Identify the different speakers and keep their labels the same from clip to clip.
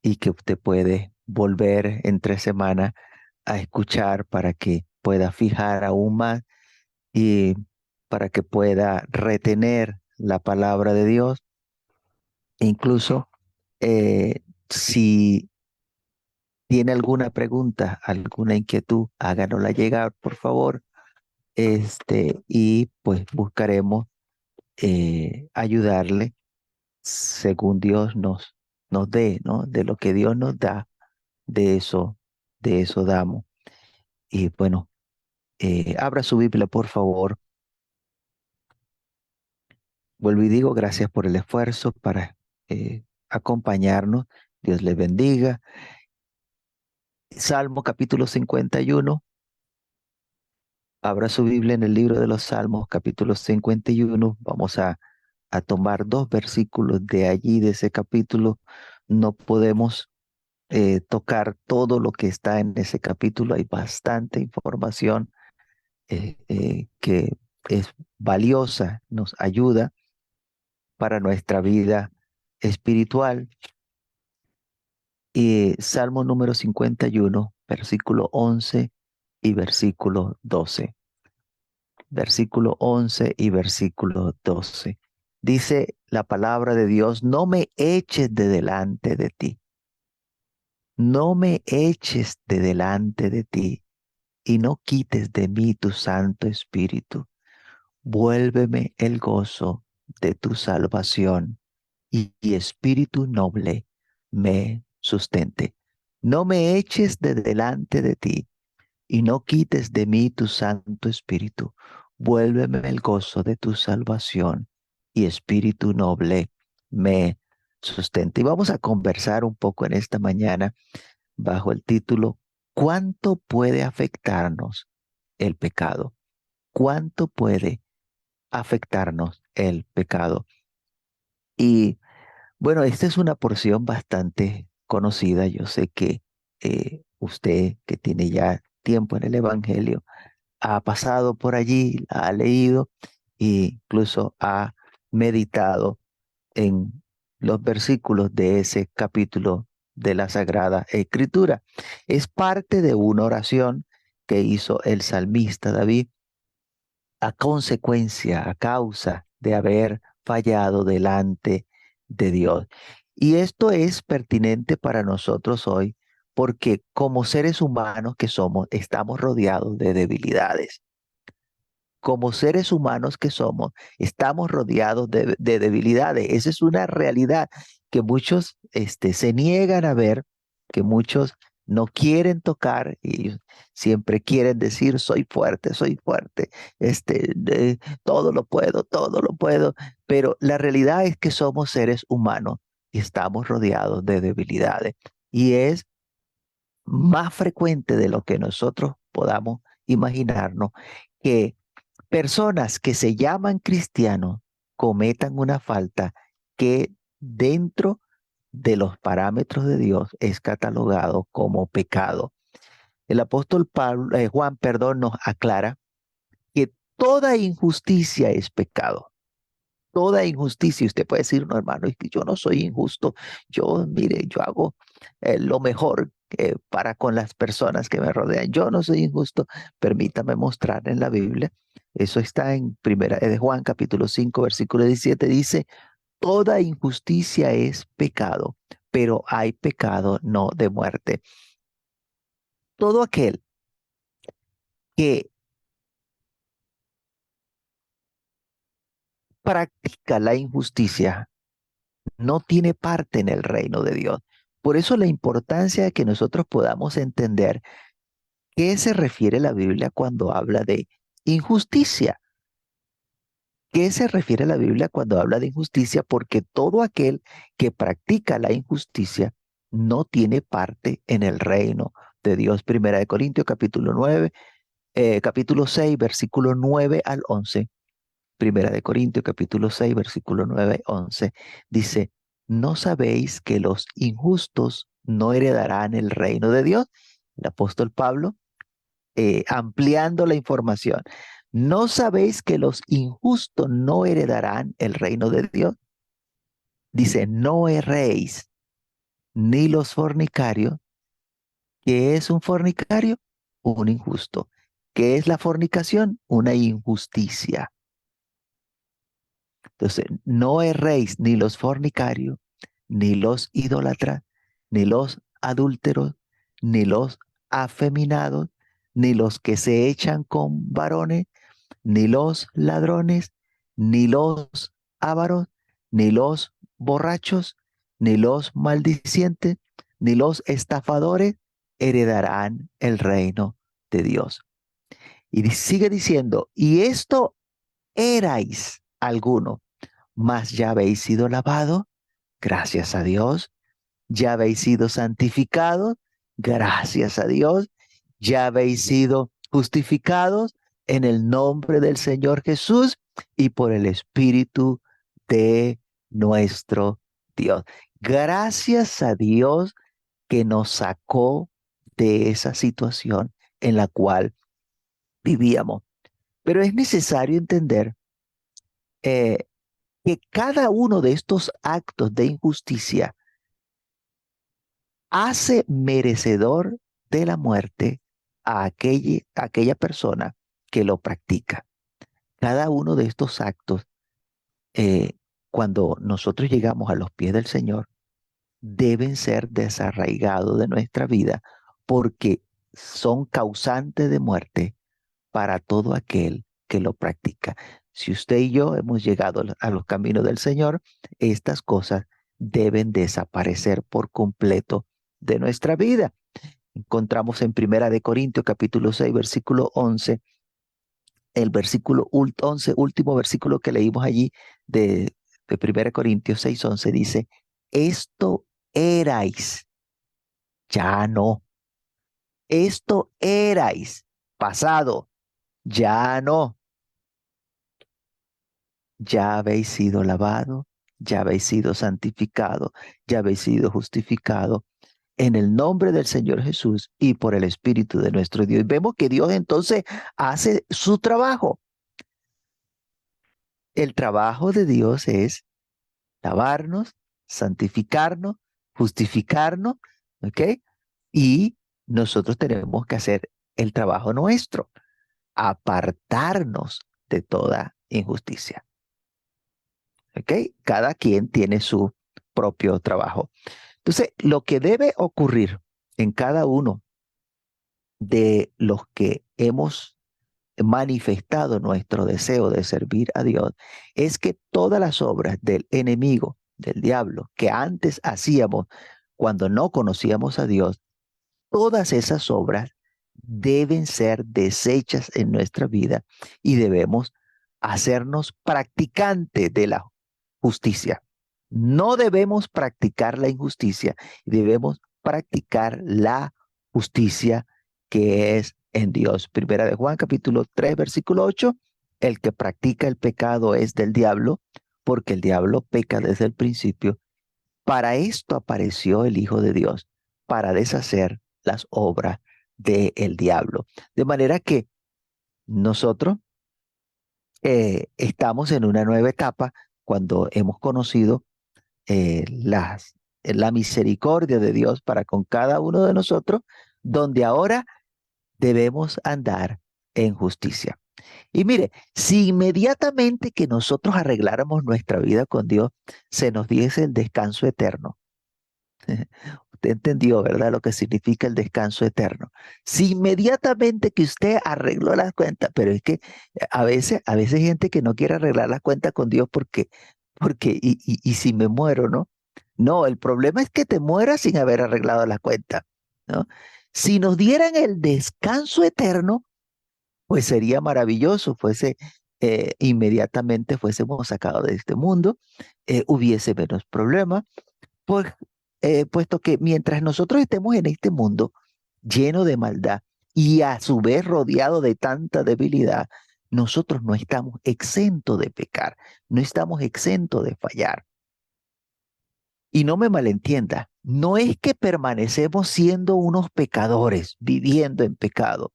Speaker 1: y que usted puede volver entre semana a escuchar para que pueda fijar aún más y para que pueda retener la palabra de Dios. Incluso si tiene alguna pregunta, alguna inquietud, háganosla llegar, por favor. Y pues buscaremos ayudarle según Dios nos dé, ¿no? De lo que Dios nos da, de eso damos. Y bueno, abra su Biblia, por favor. Vuelvo y digo, gracias por el esfuerzo para acompañarnos. Dios les bendiga. Salmo capítulo 51. Abra su Biblia en el libro de los Salmos, capítulo 51. Vamos a tomar dos versículos de allí, de ese capítulo. No podemos tocar todo lo que está en ese capítulo. Hay bastante información que es valiosa, nos ayuda para nuestra vida espiritual. Y Salmo número 51, versículo 11 y versículo 12. Versículo 11 y versículo 12. Dice la palabra de Dios: no me eches de delante de ti, no me eches de delante de ti, y no quites de mí tu Santo Espíritu. Vuélveme el gozo de tu salvación, y espíritu noble me sustente. No me eches de delante de ti, y no quites de mí tu Santo Espíritu. Vuélveme el gozo de tu salvación, y espíritu noble me sustente. Y vamos a conversar un poco en esta mañana bajo el título: ¿cuánto puede afectarnos el pecado? ¿Cuánto puede afectarnos el pecado? Y bueno, esta es una porción bastante conocida. Yo sé que usted, que tiene ya tiempo en el Evangelio, ha pasado por allí, la ha leído e incluso ha meditado en los versículos de ese capítulo de la Sagrada Escritura. Es parte de una oración que hizo el salmista David a consecuencia, a causa de haber fallado delante de Dios. Y esto es pertinente para nosotros hoy porque como seres humanos que somos, estamos rodeados de debilidades. Como seres humanos que somos, estamos rodeados de debilidades. Esa es una realidad que muchos se niegan a ver, que muchos no quieren tocar y siempre quieren decir: soy fuerte, todo lo puedo. Pero la realidad es que somos seres humanos y estamos rodeados de debilidades. Y es más frecuente de lo que nosotros podamos imaginarnos que personas que se llaman cristianos cometan una falta que dentro de los parámetros de Dios es catalogado como pecado. El apóstol Juan, perdón, nos aclara que toda injusticia es pecado. Toda injusticia. Usted puede decir: no, hermano, es que yo no soy injusto. Yo, mire, yo hago lo mejor para con las personas que me rodean. Yo no soy injusto. Permítame mostrar en la Biblia. Eso está en primera de Juan, capítulo 5, versículo 17. Dice: toda injusticia es pecado, pero hay pecado no de muerte. Todo aquel que practica la injusticia no tiene parte en el reino de Dios. Por eso la importancia de que nosotros podamos entender qué se refiere la Biblia cuando habla de injusticia. ¿Qué se refiere la Biblia cuando habla de injusticia? Porque todo aquel que practica la injusticia no tiene parte en el reino de Dios. Primera de Corintios, capítulo 9, capítulo 6, versículo 9 al 11. Primera de Corintios, capítulo 6, versículo 9 al 11. Dice: ¿no sabéis que los injustos no heredarán el reino de Dios? El apóstol Pablo ampliando la información. ¿No sabéis que los injustos no heredarán el reino de Dios? Dice: no erréis, ni los fornicarios. ¿Qué es un fornicario? Un injusto. ¿Qué es la fornicación? Una injusticia. Entonces, no erréis ni los fornicarios, ni los idólatras, ni los adúlteros, ni los afeminados, ni los que se echan con varones, ni los ladrones, ni los ávaros, ni los borrachos, ni los maldicientes, ni los estafadores heredarán el reino de Dios. Y sigue diciendo, y esto erais alguno, mas ya habéis sido lavado, gracias a Dios, ya habéis sido santificados, gracias a Dios, ya habéis sido justificados en el nombre del Señor Jesús y por el Espíritu de nuestro Dios. Gracias a Dios que nos sacó de esa situación en la cual vivíamos. Pero es necesario entender eh, que cada uno de estos actos de injusticia hace merecedor de la muerte a aquella persona que lo practica. Cada uno de estos actos, eh, cuando nosotros llegamos a los pies del Señor, deben ser desarraigados de nuestra vida porque son causantes de muerte para todo aquel que lo practica. Si usted y yo hemos llegado a los caminos del Señor, estas cosas deben desaparecer por completo de nuestra vida. Encontramos en Primera de Corintios capítulo 6 versículo 11, el versículo 11, último versículo que leímos allí de Primera de Corintios 6, 11 dice, esto erais, ya no, esto erais, pasado, ya no, ya habéis sido lavado, ya habéis sido santificado, ya habéis sido justificado en el nombre del Señor Jesús y por el Espíritu de nuestro Dios. Y vemos que Dios entonces hace su trabajo. El trabajo de Dios es lavarnos, santificarnos, justificarnos, ¿ok? Y nosotros tenemos que hacer el trabajo nuestro, apartarnos de toda injusticia, ¿ok? Cada quien tiene su propio trabajo. Entonces, lo que debe ocurrir en cada uno de los que hemos manifestado nuestro deseo de servir a Dios es que todas las obras del enemigo, del diablo, que antes hacíamos cuando no conocíamos a Dios, todas esas obras deben ser deshechas en nuestra vida y debemos hacernos practicantes de la justicia. No debemos practicar la injusticia, debemos practicar la justicia que es en Dios. Primera de Juan, capítulo 3 versículo 8, el que practica el pecado es del diablo, porque el diablo peca desde el principio. Para esto apareció el Hijo de Dios, para deshacer las obras del diablo. De manera que nosotros estamos en una nueva etapa cuando hemos conocido la misericordia de Dios para con cada uno de nosotros, donde ahora debemos andar en justicia. Y mire, si inmediatamente que nosotros arregláramos nuestra vida con Dios, se nos diese el descanso eterno. Usted entendió, ¿verdad? Lo que significa el descanso eterno. Si inmediatamente que usted arregló las cuentas, pero es que a veces hay gente que no quiere arreglar las cuentas con Dios y si me muero, ¿no? No, el problema es que te mueras sin haber arreglado las cuentas, ¿no? Si nos dieran el descanso eterno, pues sería maravilloso, inmediatamente fuésemos sacados de este mundo, hubiese menos problemas pues, puesto que mientras nosotros estemos en este mundo lleno de maldad y a su vez rodeado de tanta debilidad, nosotros no estamos exentos de pecar, no estamos exentos de fallar. Y no me malentienda, no es que permanecemos siendo unos pecadores, viviendo en pecado.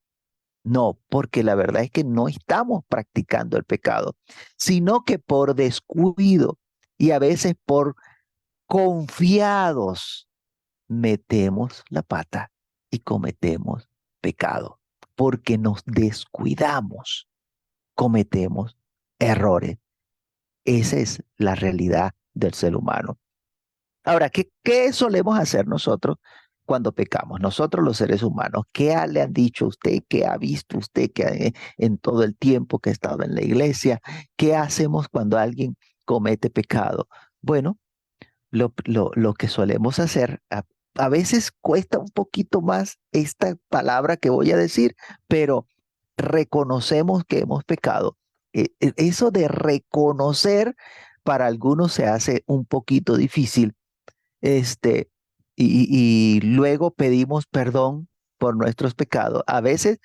Speaker 1: No, porque la verdad es que no estamos practicando el pecado, sino que por descuido y a veces por confiados metemos la pata y cometemos pecado. Porque nos descuidamos, cometemos errores. Esa es la realidad del ser humano. Ahora, ¿qué solemos hacer nosotros cuando pecamos? Nosotros los seres humanos, le han dicho a usted? ¿Qué ha visto usted en todo el tiempo que ha estado en la iglesia? ¿Qué hacemos cuando alguien comete pecado? Bueno, lo que solemos hacer, a veces cuesta un poquito más esta palabra que voy a decir, pero reconocemos que hemos pecado. Eso de reconocer para algunos se hace un poquito difícil, este, y luego pedimos perdón por nuestros pecados. A veces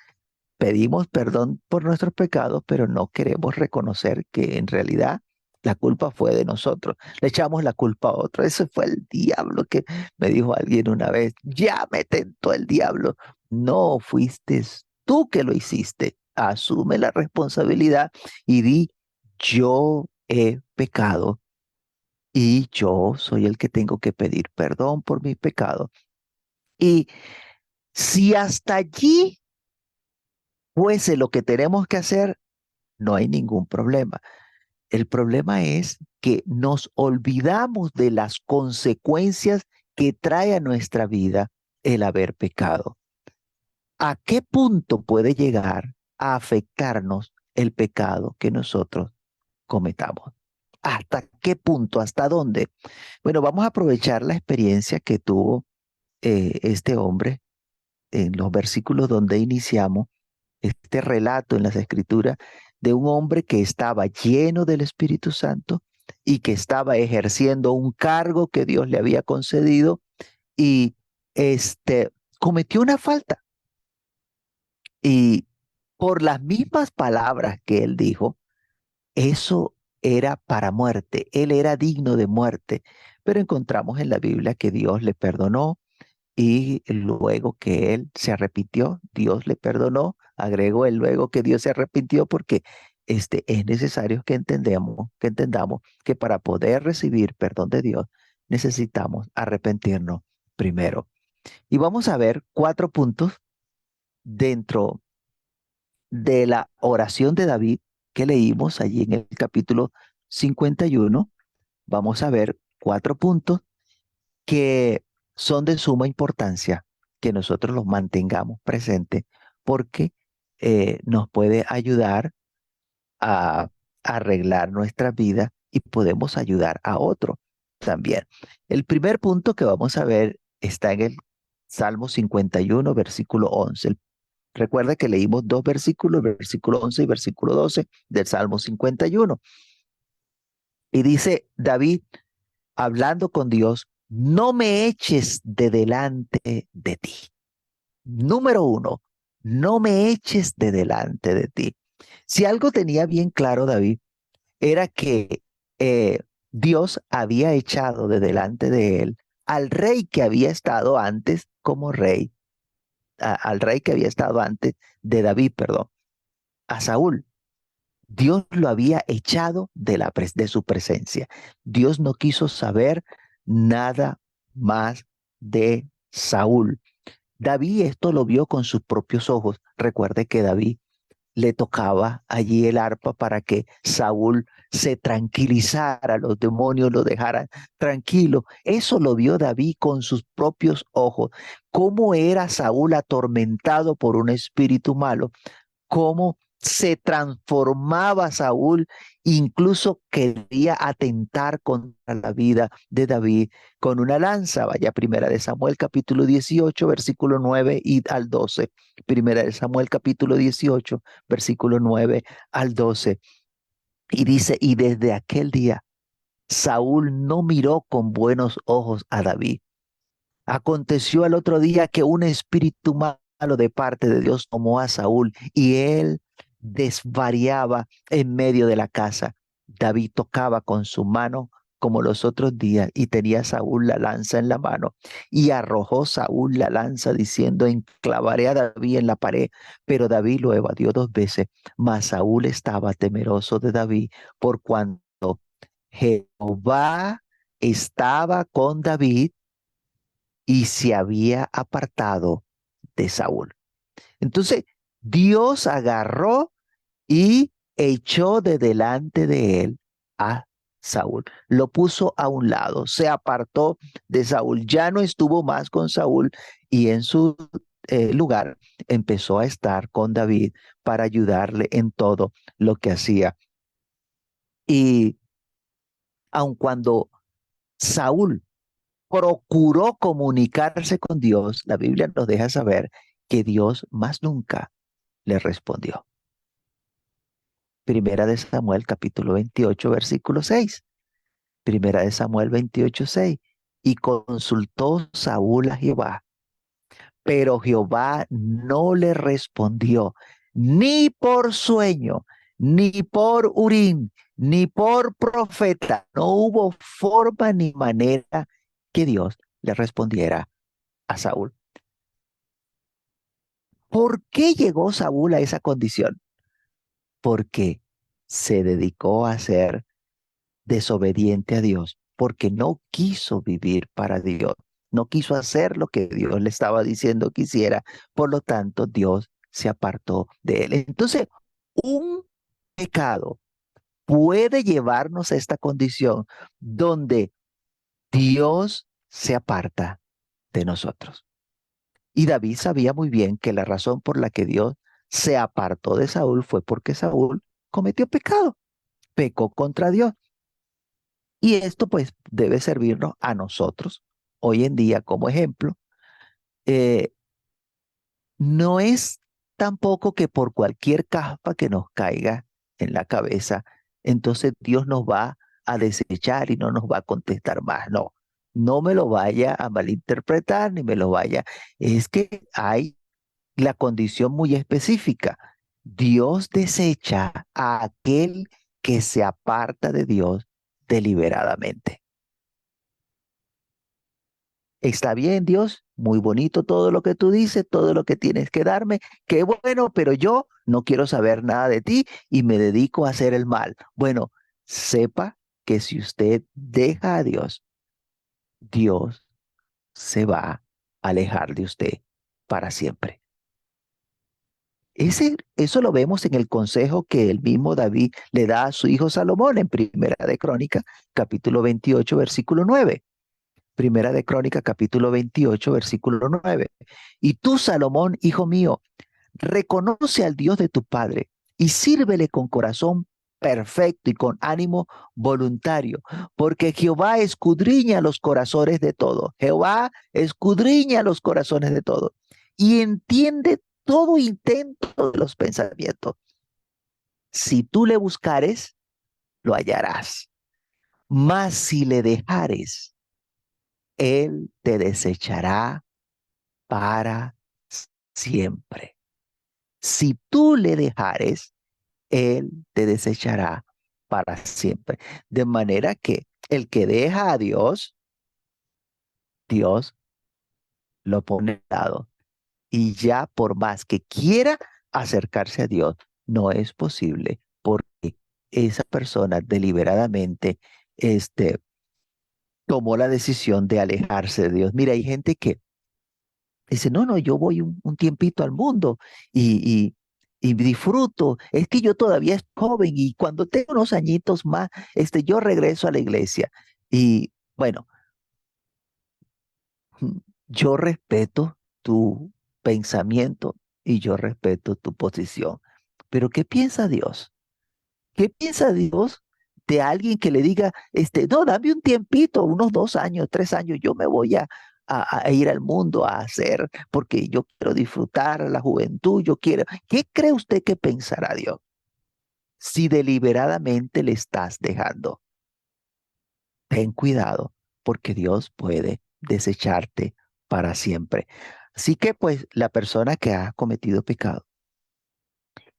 Speaker 1: pedimos perdón por nuestros pecados, pero no queremos reconocer que en realidad la culpa fue de nosotros. Le echamos la culpa a otro. Ese fue el diablo que me dijo alguien una vez. Ya me tentó el diablo. No fuiste tú que lo hiciste. Asume la responsabilidad y di, yo he pecado y yo soy el que tengo que pedir perdón por mis pecados. Y si hasta allí fuese lo que tenemos que hacer, no hay ningún problema. El problema es que nos olvidamos de las consecuencias que trae a nuestra vida el haber pecado. ¿A qué punto puede llegar a afectarnos el pecado que nosotros cometamos? ¿Hasta qué punto? ¿Hasta dónde? Bueno, vamos a aprovechar la experiencia que tuvo este hombre en los versículos donde iniciamos este relato en las Escrituras de un hombre que estaba lleno del Espíritu Santo y que estaba ejerciendo un cargo que Dios le había concedido y cometió una falta. Y por las mismas palabras que él dijo, eso era para muerte. Él era digno de muerte. Pero encontramos en la Biblia que Dios le perdonó y luego que él se arrepintió, Dios le perdonó, agregó él luego que Dios se arrepintió porque es necesario que entendamos que para poder recibir perdón de Dios necesitamos arrepentirnos primero. Y vamos a ver 4 puntos dentro de la oración de David que leímos allí en el capítulo 51. Vamos a ver 4 puntos que son de suma importancia que nosotros los mantengamos presentes porque nos puede ayudar a arreglar nuestra vida y podemos ayudar a otro también. El primer punto que vamos a ver está en el Salmo 51, versículo 11. Recuerda que leímos 2 versículos, versículo 11 y versículo 12 del Salmo 51. Y dice David, hablando con Dios, no me eches de delante de ti. Número uno, no me eches de delante de ti. Si algo tenía bien claro David, era que eh, Dios había echado de delante de él al rey que había estado antes como rey, al rey que había estado antes de David, perdón, a Saúl. Dios lo había echado de su presencia. Dios no quiso saber nada más de Saúl. David esto lo vio con sus propios ojos. Recuerde que David le tocaba allí el arpa para que Saúl se tranquilizara, los demonios lo dejaran tranquilo. Eso lo vio David con sus propios ojos. Cómo era Saúl atormentado por un espíritu malo, cómo se transformaba Saúl, incluso quería atentar contra la vida de David con una lanza. Vaya, Primera de Samuel capítulo 18, versículo 9 y al 12. Primera de Samuel capítulo 18, versículo 9 al 12. Y dice, y desde aquel día Saúl no miró con buenos ojos a David. Aconteció al otro día que un espíritu malo de parte de Dios tomó a Saúl y él desvariaba en medio de la casa. David tocaba con su mano como los otros días y tenía Saúl la lanza en la mano y arrojó Saúl la lanza diciendo, enclavaré a David en la pared, pero David lo evadió 2 veces, mas Saúl estaba temeroso de David por cuanto Jehová estaba con David y se había apartado de Saúl. Entonces, Dios agarró y echó de delante de él a Saúl. Lo puso a un lado, se apartó de Saúl, ya no estuvo más con Saúl y en su lugar empezó a estar con David para ayudarle en todo lo que hacía. Y aun cuando Saúl procuró comunicarse con Dios, la Biblia nos deja saber que Dios más nunca le respondió. Primera de Samuel, capítulo 28, versículo 6. Primera de Samuel 28, 6. Y consultó Saúl a Jehová, pero Jehová no le respondió, ni por sueño, ni por Urim, ni por profeta. No hubo forma ni manera que Dios le respondiera a Saúl. ¿Por qué llegó Saúl a esa condición? Porque se dedicó a ser desobediente a Dios, porque no quiso vivir para Dios, no quiso hacer lo que Dios le estaba diciendo que hiciera, por lo tanto Dios se apartó de él. Entonces, un pecado puede llevarnos a esta condición donde Dios se aparta de nosotros. Y David sabía muy bien que la razón por la que Dios se apartó de Saúl fue porque Saúl cometió pecado, pecó contra Dios. Y esto pues debe servirnos a nosotros hoy en día como ejemplo. Eh, no es tampoco que por cualquier caspa que nos caiga en la cabeza, entonces Dios nos va a desechar y no nos va a contestar más. No, no me lo vaya a malinterpretar ni me lo vaya. Es que hay la condición muy específica. Dios desecha a aquel que se aparta de Dios deliberadamente. Está bien, Dios, muy bonito todo lo que tú dices, todo lo que tienes que darme, qué bueno, pero yo no quiero saber nada de ti y me dedico a hacer el mal. Bueno, sepa que si usted deja a Dios, Dios se va a alejar de usted para siempre. Eso lo vemos en el consejo que el mismo David le da a su hijo Salomón en Primera de Crónica, capítulo 28, versículo 9. Primera de Crónica, capítulo 28, versículo 9. Y tú, Salomón, hijo mío, reconoce al Dios de tu padre y sírvele con corazón perfecto y con ánimo voluntario, porque Jehová escudriña los corazones de todos. Jehová escudriña los corazones de todos y entiende todo intento de los pensamientos. Si tú le buscares, lo hallarás. Mas si le dejares, él te desechará para siempre. Si tú le dejares, él te desechará para siempre. De manera que el que deja a Dios, Dios lo pone a lado. Y ya por más que quiera acercarse a Dios, no es posible porque esa persona deliberadamente tomó la decisión de alejarse de Dios. Mira, hay gente que dice, no, no, yo voy un tiempito al mundo y disfruto. Es que yo todavía estoy joven y cuando tengo unos añitos más, yo regreso a la iglesia. Y bueno, yo respeto tu pensamiento y yo respeto tu posición. Pero ¿qué piensa Dios? ¿Qué piensa Dios de alguien que le diga, no, dame un tiempito, unos 2 años, 3 años, yo me voy a ir al mundo a hacer, porque yo quiero disfrutar la juventud, yo quiero. ¿Qué cree usted que pensará Dios si deliberadamente le estás dejando? Ten cuidado, porque Dios puede desecharte para siempre. Así que pues la persona que ha cometido pecado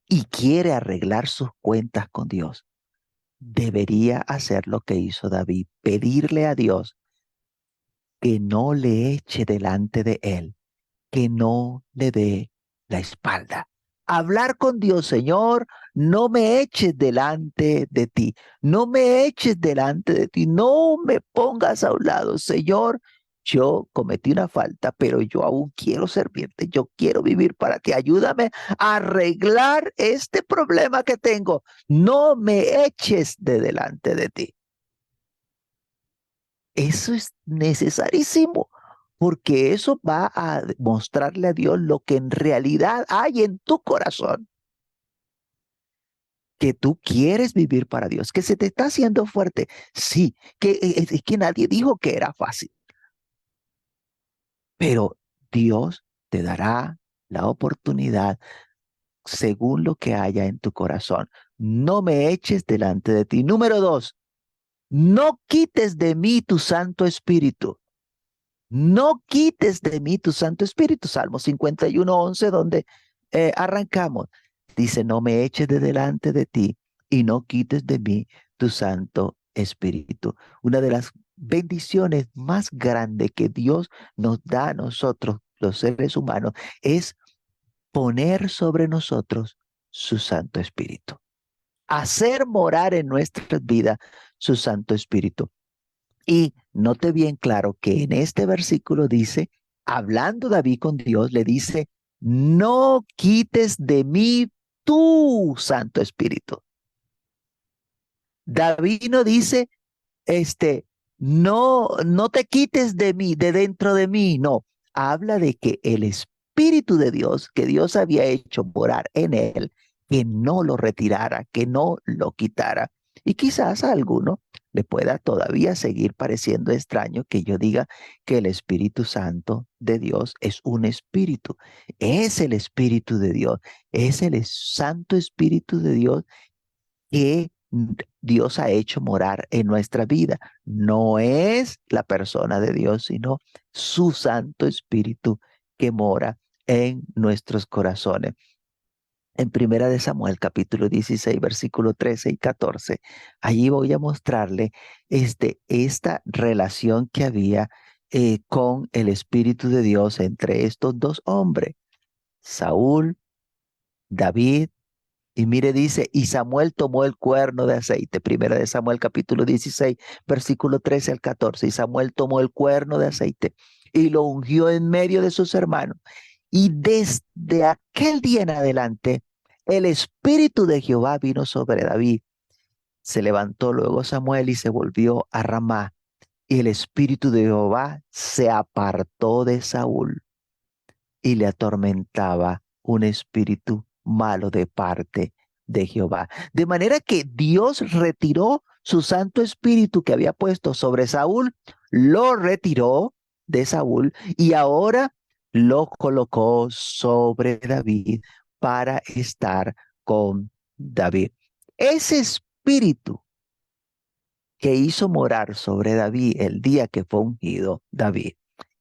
Speaker 1: y quiere arreglar sus cuentas con Dios, debería hacer lo que hizo David, pedirle a Dios que no le eche delante de él, que no le dé la espalda. Hablar con Dios, Señor, no me eches delante de ti, no me eches delante de ti, no me pongas a un lado, Señor, yo cometí una falta, pero yo aún quiero servirte, yo quiero vivir para ti. Ayúdame a arreglar este problema que tengo. No me eches de delante de ti. Eso es necesarísimo, porque eso va a mostrarle a Dios lo que en realidad hay en tu corazón, que tú quieres vivir para Dios, que se te está haciendo fuerte. Sí, que es que nadie dijo que era fácil, pero Dios te dará la oportunidad según lo que haya en tu corazón. No me eches delante de ti. Número dos, no quites de mí tu Santo Espíritu. No quites de mí tu Santo Espíritu. Salmo 51:11, donde arrancamos. Dice, no me eches de delante de ti y no quites de mí tu Santo Espíritu. Una de las bendiciones más grandes que Dios nos da a nosotros, los seres humanos, es poner sobre nosotros su Santo Espíritu. Hacer morar en nuestras vidas su Santo Espíritu. Y note bien claro que en este versículo dice, hablando David con Dios, le dice, no quites de mí tu Santo Espíritu. David no dice, no te quites de mí, de dentro de mí, no. Habla de que el Espíritu de Dios, que Dios había hecho morar en él, que no lo retirara, que no lo quitara. Y quizás a alguno le pueda todavía seguir pareciendo extraño que yo diga que el Espíritu Santo de Dios es un espíritu. Es el Espíritu de Dios, es el Santo Espíritu de Dios que Dios ha hecho morar en nuestra vida. No es la persona de Dios, sino su Santo Espíritu que mora en nuestros corazones. En Primera de Samuel, capítulo 16, versículo 13 y 14, allí voy a mostrarle esta relación que había con el Espíritu de Dios entre estos dos hombres, Saúl, David. Y mire, dice, y Samuel tomó el cuerno de aceite. Primera de Samuel capítulo 16, versículo 13 al 14. Y Samuel tomó el cuerno de aceite y lo ungió en medio de sus hermanos. Y desde aquel día en adelante, el Espíritu de Jehová vino sobre David. Se levantó luego Samuel y se volvió a Ramá. Y el Espíritu de Jehová se apartó de Saúl y le atormentaba un espíritu malo de parte de Jehová. De manera que Dios retiró su Santo Espíritu que había puesto sobre Saúl, lo retiró de Saúl y ahora lo colocó sobre David para estar con David. Ese espíritu que hizo morar sobre David el día que fue ungido David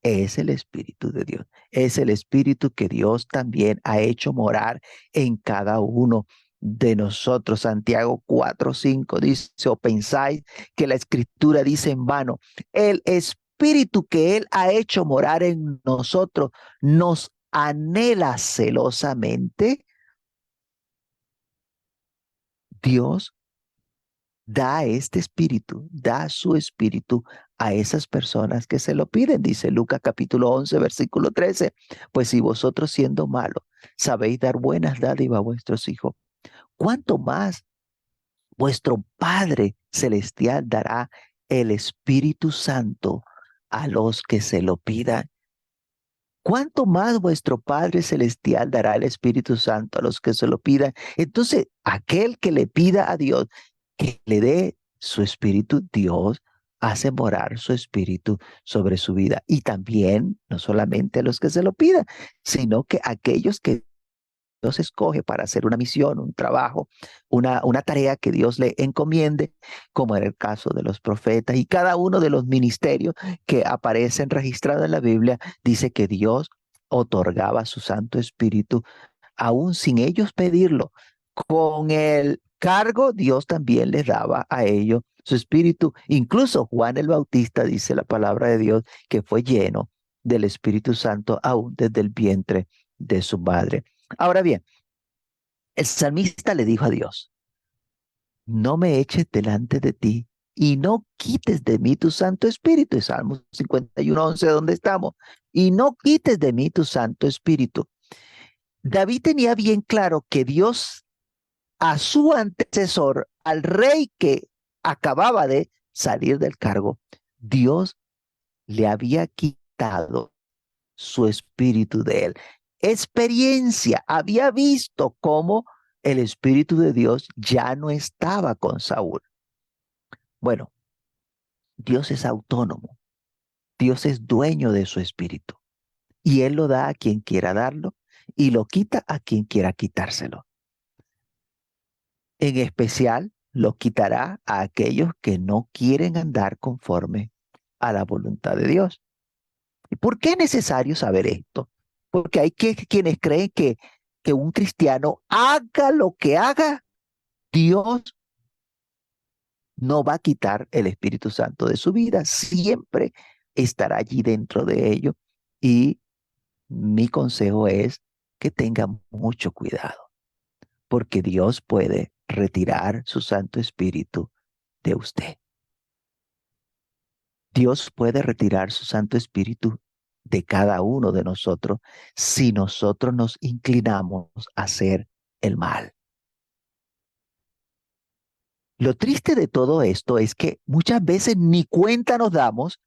Speaker 1: es el Espíritu de Dios. Es el Espíritu que Dios también ha hecho morar en cada uno de nosotros. Santiago 4:5 dice, o pensáis que la Escritura dice en vano, el Espíritu que Él ha hecho morar en nosotros nos anhela celosamente. Dios da este espíritu, da su espíritu a esas personas que se lo piden. Dice Lucas capítulo 11, versículo 13. Pues si vosotros siendo malos sabéis dar buenas dádivas a vuestros hijos, ¿cuánto más vuestro Padre Celestial dará el Espíritu Santo a los que se lo pidan? ¿Cuánto más vuestro Padre Celestial dará el Espíritu Santo a los que se lo pidan? Entonces, aquel que le pida a Dios que le dé su Espíritu, Dios hace morar su Espíritu sobre su vida. Y también, no solamente a los que se lo pidan, sino que aquellos que Dios escoge para hacer una misión, un trabajo, una tarea que Dios le encomiende, como en el caso de los profetas y cada uno de los ministerios que aparecen registrados en la Biblia, dice que Dios otorgaba su Santo Espíritu aún sin ellos pedirlo. Con el cargo, Dios también les daba a ellos su Espíritu. Incluso Juan el Bautista, dice la palabra de Dios, que fue lleno del Espíritu Santo aún desde el vientre de su madre. Ahora bien, el salmista le dijo a Dios, no me eches delante de ti y no quites de mí tu Santo Espíritu. Salmos 51:11, ¿dónde estamos? Y no quites de mí tu Santo Espíritu. David tenía bien claro que Dios a su antecesor, al rey que acababa de salir del cargo, Dios le había quitado su espíritu de él. Experiencia, había visto cómo el espíritu de Dios ya no estaba con Saúl. Bueno, Dios es autónomo, Dios es dueño de su espíritu y él lo da a quien quiera darlo y lo quita a quien quiera quitárselo. En especial, lo quitará a aquellos que no quieren andar conforme a la voluntad de Dios. ¿Y por qué es necesario saber esto? Porque hay quienes creen que un cristiano haga lo que haga, Dios no va a quitar el Espíritu Santo de su vida, siempre estará allí dentro de ello. Y mi consejo es que tenga mucho cuidado, porque Dios puede retirar su Santo Espíritu de usted. Dios puede retirar su Santo Espíritu de cada uno de nosotros si nosotros nos inclinamos a hacer el mal. Lo triste de todo esto es que muchas veces ni cuenta nos damos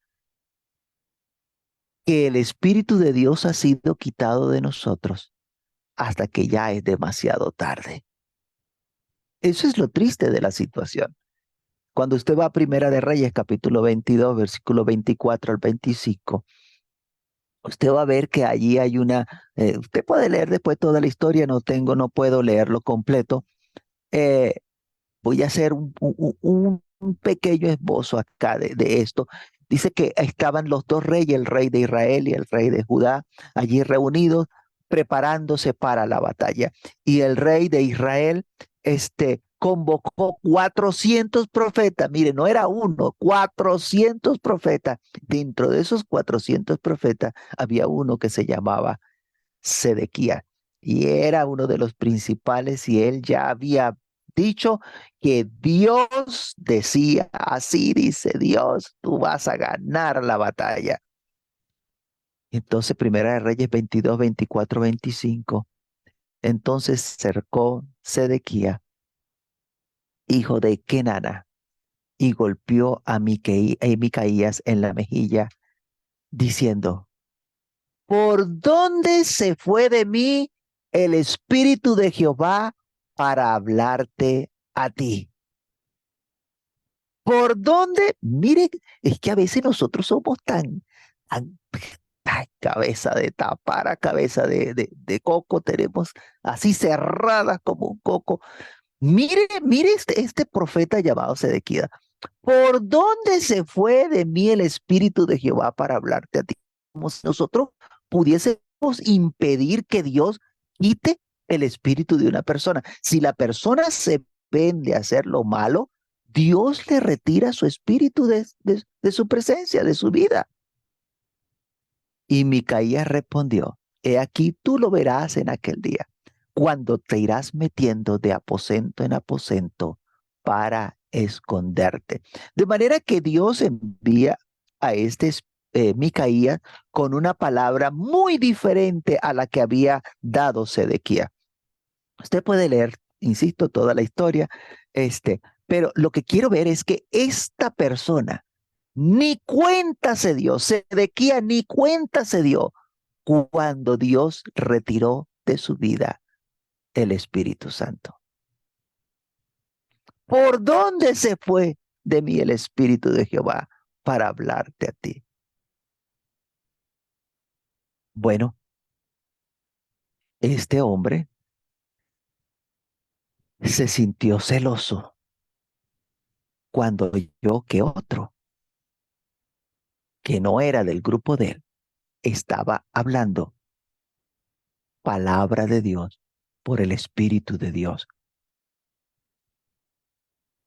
Speaker 1: que el Espíritu de Dios ha sido quitado de nosotros hasta que ya es demasiado tarde. Eso es lo triste de la situación. Cuando usted va a Primera de Reyes, capítulo 22, versículo 24 al 25, usted va a ver que allí hay usted puede leer después toda la historia, no puedo leerlo completo. Eh, Voy a hacer un pequeño esbozo acá de esto. Dice que estaban los dos reyes, el rey de Israel y el rey de Judá, allí reunidos, preparándose para la batalla. Y el rey de Israel, convocó 400 profetas. Mire, no era uno, 400 profetas. Dentro de esos 400 profetas había uno que se llamaba Sedequía y era uno de los principales y él ya había dicho que Dios decía, así dice Dios, tú vas a ganar la batalla. Entonces, Primera de Reyes 22, 24, 25. Entonces cercó Sedequía, hijo de Kenana, y golpeó a Micaías en la mejilla, diciendo, ¿por dónde se fue de mí el Espíritu de Jehová para hablarte a ti? ¿Por dónde? Mire, es que a veces nosotros somos tan, tan cabeza de tapara, cabeza de coco, tenemos así cerradas como un coco. Mire este profeta llamado Sedequía. ¿Por dónde se fue de mí el Espíritu de Jehová para hablarte a ti? Como si nosotros pudiésemos impedir que Dios quite el espíritu de una persona. Si la persona se vende a hacer lo malo, Dios le retira su espíritu de su presencia, de su vida. Y Micaías respondió, he aquí tú lo verás en aquel día, cuando te irás metiendo de aposento en aposento para esconderte. De manera que Dios envía a Micaías con una palabra muy diferente a la que había dado Sedequía. Usted puede leer, insisto, toda la historia, pero lo que quiero ver es que esta persona ni cuenta se dio, Sedequía ni cuenta se dio cuando Dios retiró de su vida el Espíritu Santo. ¿Por dónde se fue de mí el Espíritu de Jehová para hablarte a ti? Bueno, este hombre se sintió celoso cuando oyó que otro, que no era del grupo de él, estaba hablando palabra de Dios por el Espíritu de Dios.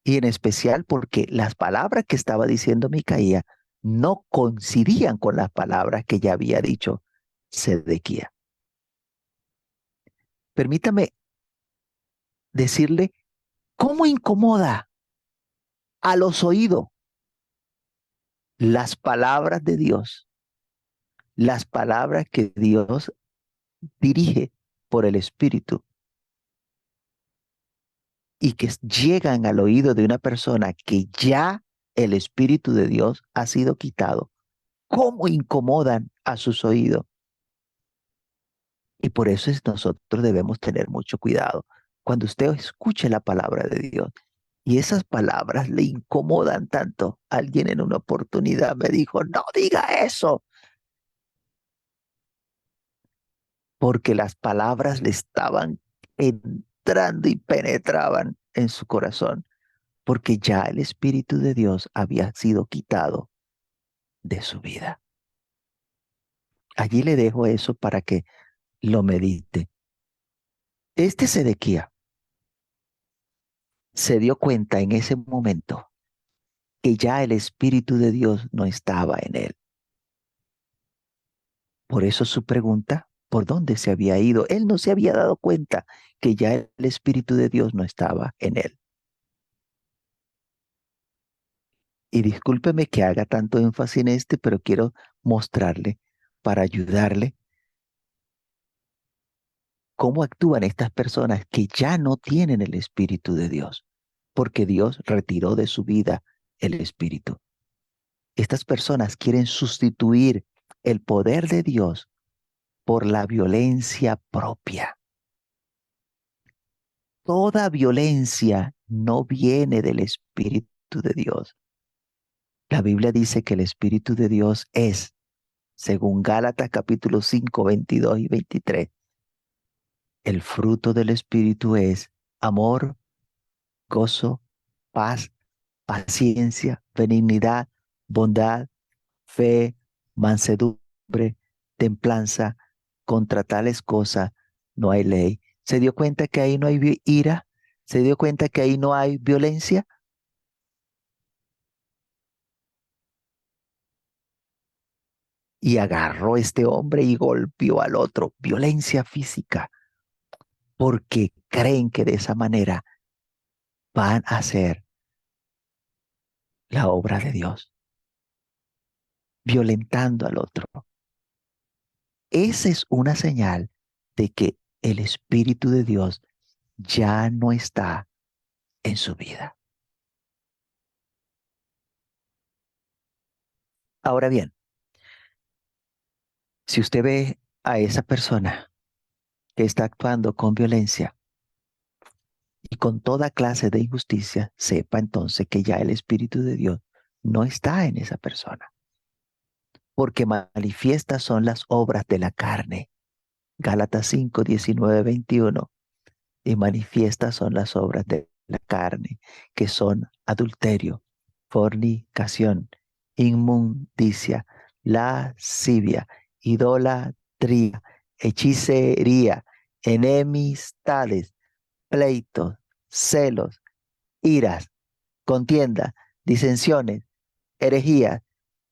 Speaker 1: Y en especial porque las palabras que estaba diciendo Micaía no coincidían con las palabras que ya había dicho Sedequía. Permítame decirle cómo incomoda a los oídos las palabras de Dios, las palabras que Dios dirige por el Espíritu y que llegan al oído de una persona que ya el Espíritu de Dios ha sido quitado, ¿cómo incomodan a sus oídos? Y por eso nosotros debemos tener mucho cuidado. Cuando usted escuche la palabra de Dios y esas palabras le incomodan tanto, alguien en una oportunidad me dijo, no diga eso, porque las palabras le estaban entrando y penetraban en su corazón, porque ya el Espíritu de Dios había sido quitado de su vida. Allí le dejo eso para que lo medite. Este Sedequía se dio cuenta en ese momento que ya el Espíritu de Dios no estaba en él. Por eso su pregunta, ¿por dónde se había ido? Él no se había dado cuenta que ya el Espíritu de Dios no estaba en él. Y discúlpeme que haga tanto énfasis en este, pero quiero mostrarle para ayudarle cómo actúan estas personas que ya no tienen el Espíritu de Dios, porque Dios retiró de su vida el Espíritu. Estas personas quieren sustituir el poder de Dios por la violencia propia. Toda violencia no viene del Espíritu de Dios. La Biblia dice que el Espíritu de Dios es, según Gálatas capítulo 5, 22 y 23, el fruto del Espíritu es amor, gozo, paz, paciencia, benignidad, bondad, fe, mansedumbre, templanza. Contra tales cosas no hay ley. ¿Se dio cuenta que ahí no hay ira? ¿Se dio cuenta que ahí no hay violencia? Y agarró este hombre y golpeó al otro. Violencia física, porque creen que de esa manera van a hacer la obra de Dios, violentando al otro. Esa es una señal de que el Espíritu de Dios ya no está en su vida. Ahora bien, si usted ve a esa persona que está actuando con violencia y con toda clase de injusticia, sepa entonces que ya el Espíritu de Dios no está en esa persona, porque manifiestas son las obras de la carne. Gálatas 5, 19, 21. Y manifiestas son las obras de la carne, que son adulterio, fornicación, inmundicia, lascivia, idolatría, hechicería, enemistades, pleitos, celos, iras, contienda, disensiones, herejías,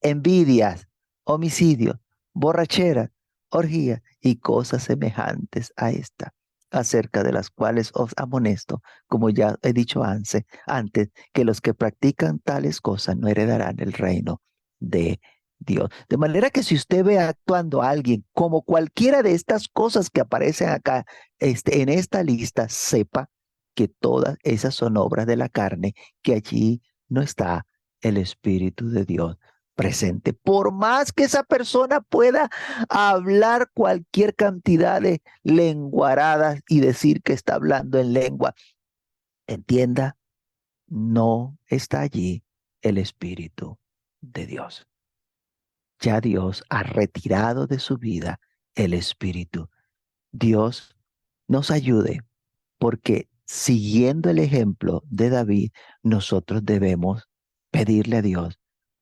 Speaker 1: envidias, homicidios, borracheras, orgías y cosas semejantes a esta, acerca de las cuales os amonesto, como ya he dicho antes, que los que practican tales cosas no heredarán el reino de Dios. De manera que si usted ve actuando a alguien como cualquiera de estas cosas que aparecen acá en esta lista, sepa que todas esas son obras de la carne, que allí no está el Espíritu de Dios presente. Por más que esa persona pueda hablar cualquier cantidad de lenguaradas y decir que está hablando en lengua, entienda, no está allí el Espíritu de Dios. Ya Dios ha retirado de su vida el Espíritu. Dios nos ayude porque siguiendo el ejemplo de David, nosotros debemos pedirle a Dios,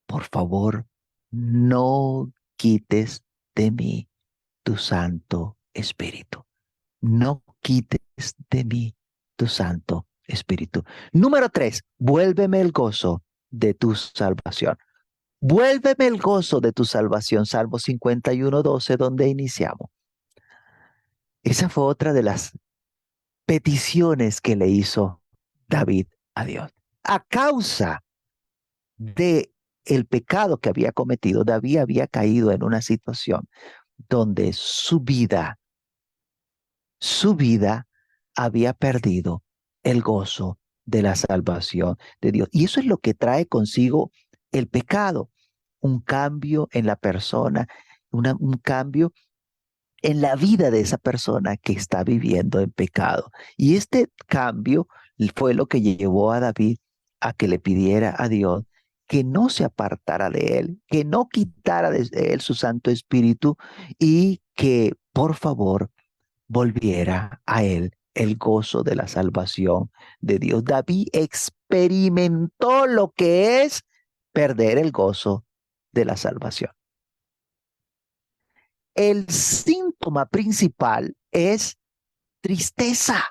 Speaker 1: por favor, no quites de mí tu Santo Espíritu. No quites de mí tu Santo Espíritu. Número 3, vuélveme el gozo de tu salvación. Vuélveme el gozo de tu salvación. Salmo 51, 12, donde iniciamos. Esa fue otra de las peticiones que le hizo David a Dios. A causa de el pecado que había cometido, David había caído en una situación donde su vida había perdido el gozo de la salvación de Dios. Y eso es lo que trae consigo el pecado, un cambio en la persona, un cambio en la vida de esa persona que está viviendo en pecado. Y este cambio fue lo que llevó a David a que le pidiera a Dios que no se apartara de él, que no quitara de él su Santo Espíritu y que por favor volviera a él el gozo de la salvación de Dios. David experimentó lo que es perder el gozo de la salvación. El síntoma principal es tristeza.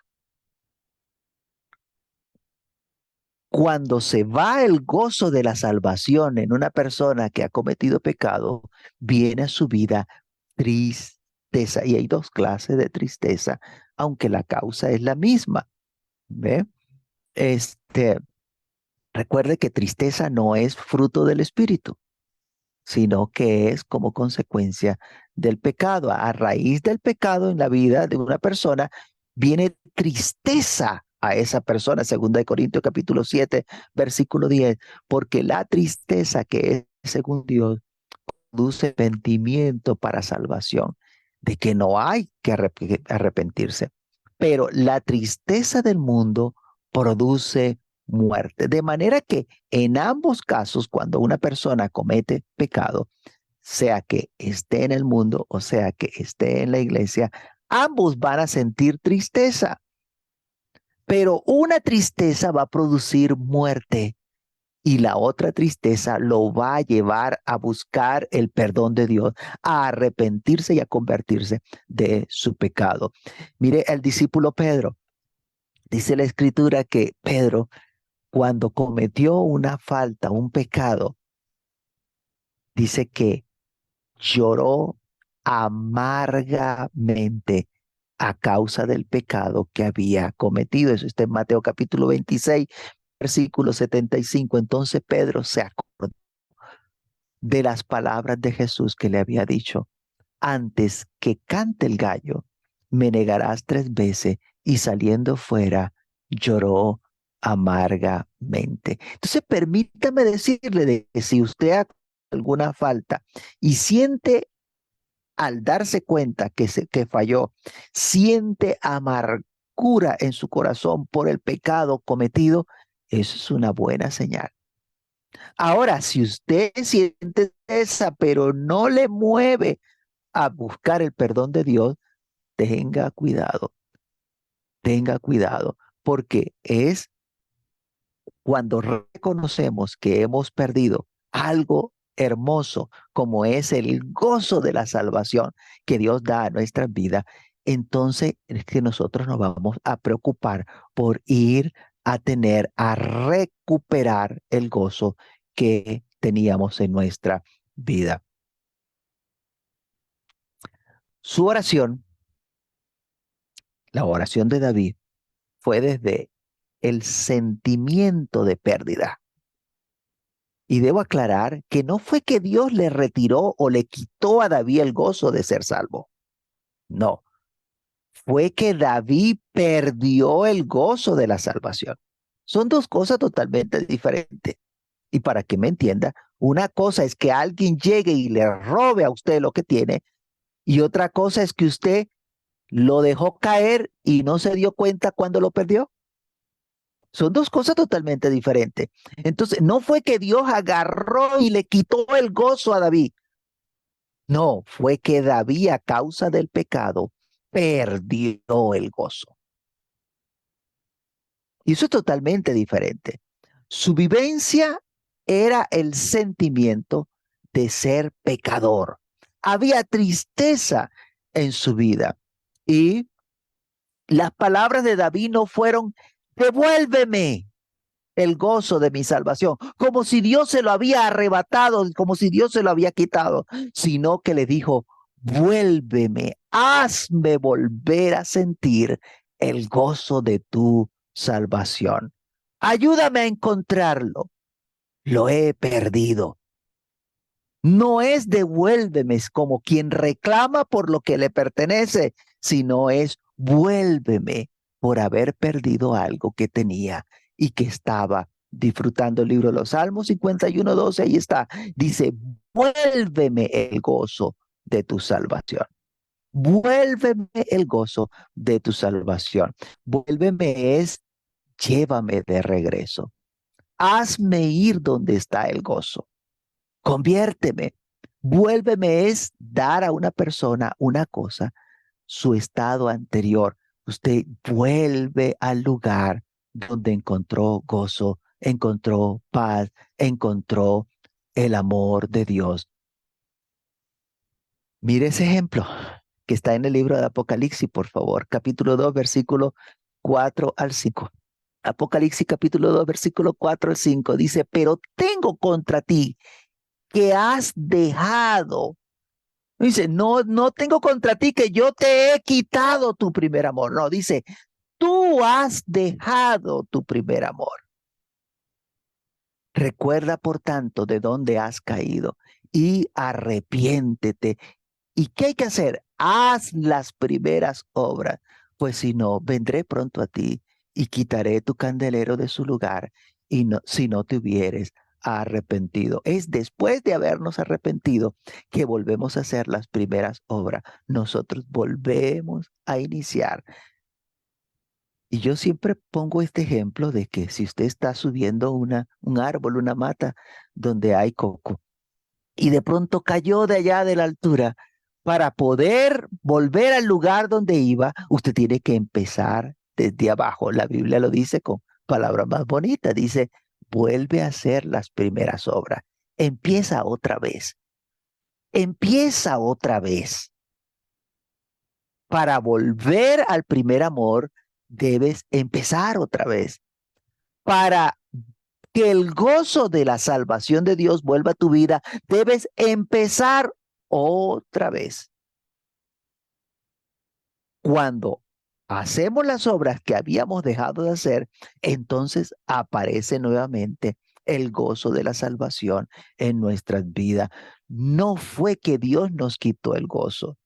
Speaker 1: Cuando se va el gozo de la salvación en una persona que ha cometido pecado, viene a su vida tristeza. Y hay dos clases de tristeza, aunque la causa es la misma. ¿Ve? Este, recuerde que tristeza no es fruto del espíritu, sino que es como consecuencia del pecado. A raíz del pecado en la vida de una persona, viene tristeza a esa persona, segunda de Corintios capítulo 7, versículo 10, porque la tristeza que es según Dios produce arrepentimiento para salvación, de que no hay que arrepentirse. Pero la tristeza del mundo produce muerte. De manera que en ambos casos, cuando una persona comete pecado, sea que esté en el mundo o sea que esté en la iglesia, ambos van a sentir tristeza. Pero una tristeza va a producir muerte y la otra tristeza lo va a llevar a buscar el perdón de Dios, a arrepentirse y a convertirse de su pecado. Mire, el discípulo Pedro, dice la escritura que Pedro, cuando cometió una falta, un pecado, dice que lloró amargamente a causa del pecado que había cometido. Eso está en Mateo capítulo 26, versículo 75. Entonces Pedro se acordó de las palabras de Jesús que le había dicho: antes que cante el gallo, me negarás 3 veces, y saliendo fuera, lloró amargamente. Entonces, permítame decirle de que si usted ha alguna falta y siente al darse cuenta que falló, siente amargura en su corazón por el pecado cometido, eso es una buena señal. Ahora, si usted siente esa, pero no le mueve a buscar el perdón de Dios, tenga cuidado, porque es cuando reconocemos que hemos perdido algo hermoso, como es el gozo de la salvación que Dios da a nuestras vidas, entonces es que nosotros nos vamos a preocupar por ir a recuperar el gozo que teníamos en nuestra vida. Su oración, la oración de David, fue desde el sentimiento de pérdida. Y debo aclarar que no fue que Dios le retiró o le quitó a David el gozo de ser salvo. No, fue que David perdió el gozo de la salvación. Son dos cosas totalmente diferentes. Y para que me entienda, una cosa es que alguien llegue y le robe a usted lo que tiene, y otra cosa es que usted lo dejó caer y no se dio cuenta cuando lo perdió. Son dos cosas totalmente diferentes. Entonces, no fue que Dios agarró y le quitó el gozo a David. No, fue que David, a causa del pecado, perdió el gozo. Y eso es totalmente diferente. Su vivencia era el sentimiento de ser pecador. Había tristeza en su vida. Y las palabras de David no fueron: devuélveme el gozo de mi salvación, como si Dios se lo había arrebatado, como si Dios se lo había quitado, sino que le dijo: vuélveme, hazme volver a sentir el gozo de tu salvación. Ayúdame a encontrarlo. Lo he perdido. No es devuélveme es como quien reclama por lo que le pertenece, sino es vuélveme por haber perdido algo que tenía y que estaba disfrutando. El libro de los Salmos 51:12, ahí está. Dice, vuélveme el gozo de tu salvación. Vuélveme el gozo de tu salvación. Vuélveme es llévame de regreso. Hazme ir donde está el gozo. Conviérteme. Vuélveme es dar a una persona una cosa, su estado anterior. Usted vuelve al lugar donde encontró gozo, encontró paz, encontró el amor de Dios. Mire ese ejemplo que está en el libro de Apocalipsis, por favor, capítulo 2, versículo 4 al 5. Apocalipsis capítulo 2, versículo 4 al 5 dice, pero tengo contra ti que has dejado. Dice, no, no tengo contra ti que yo te he quitado tu primer amor. No, dice, tú has dejado tu primer amor. Recuerda, por tanto, de dónde has caído y arrepiéntete. ¿Y qué hay que hacer? Haz las primeras obras, pues si no, vendré pronto a ti y quitaré tu candelero de su lugar, y no, si no te hubieres arrepentido. Es después de habernos arrepentido que volvemos a hacer las primeras obras. Nosotros volvemos a iniciar. Y yo siempre pongo este ejemplo de que si usted está subiendo un árbol, una mata donde hay coco, y de pronto cayó de allá de la altura. Para poder volver al lugar donde iba, usted tiene que empezar desde abajo. La Biblia lo dice con palabras más bonitas. Dice, vuelve a hacer las primeras obras. Empieza otra vez. Empieza otra vez. Para volver al primer amor, debes empezar otra vez. Para que el gozo de la salvación de Dios vuelva a tu vida, debes empezar otra vez. Cuando hacemos las obras que habíamos dejado de hacer, entonces aparece nuevamente el gozo de la salvación en nuestras vidas. No fue que Dios nos quitó el gozo,